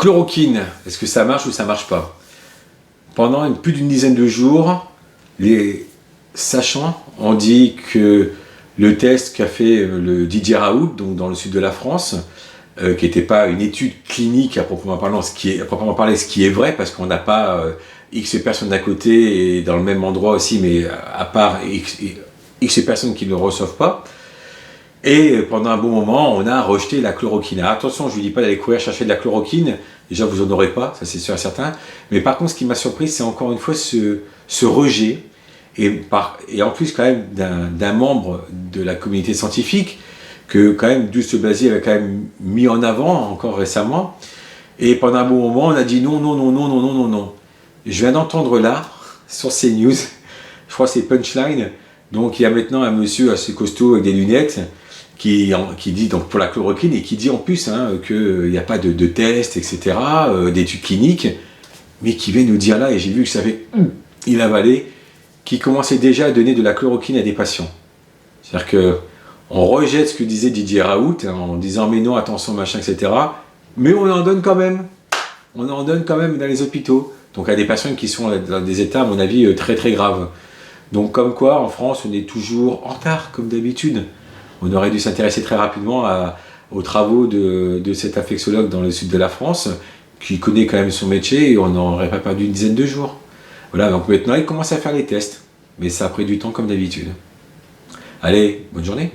Chloroquine, est-ce que ça marche ou ça marche pas? Pendant plus d'une dizaine de jours, les sachants ont dit que le test qu'a fait le Didier Raoult, donc dans le sud de la France, qui n'était pas une étude clinique à proprement parler, ce qui est vrai, parce qu'on n'a pas X personnes d'à côté et dans le même endroit aussi, mais à part X personnes qui ne le reçoivent pas. Et pendant un bon moment, on a rejeté la chloroquine. Alors, attention, je ne vous dis pas d'aller courir chercher de la chloroquine, déjà vous n'en aurez pas, ça c'est sûr et certain. Mais par contre, ce qui m'a surpris, c'est encore une fois ce rejet, et en plus quand même d'un membre de la communauté scientifique, que quand même Douste Blazy avait quand même mis en avant encore récemment. Et pendant un bon moment, on a dit non, non, non, non, non, non, non, non. Je viens d'entendre là, sur CNews, je crois que c'est Punchline, donc il y a maintenant un monsieur assez costaud avec des lunettes, qui dit donc pour la chloroquine et qui dit en plus qu'il n'y a pas de tests, etc., d'études cliniques, mais qui vient nous dire là, et j'ai vu que ça fait il avalait, qui commençait déjà à donner de la chloroquine à des patients. C'est-à-dire qu'on rejette ce que disait Didier Raoult en disant mais non, attention, machin, etc., mais on en donne quand même. On en donne quand même dans les hôpitaux. Donc à des patients qui sont dans des états, à mon avis, très très graves. Donc comme quoi, en France, on est toujours en retard, comme d'habitude. On aurait dû s'intéresser très rapidement aux travaux de cet infectiologue dans le sud de la France, qui connaît quand même son métier, et on n'aurait pas perdu une dizaine de jours. Voilà, donc maintenant, il commence à faire les tests. Mais ça a pris du temps, comme d'habitude. Allez, bonne journée.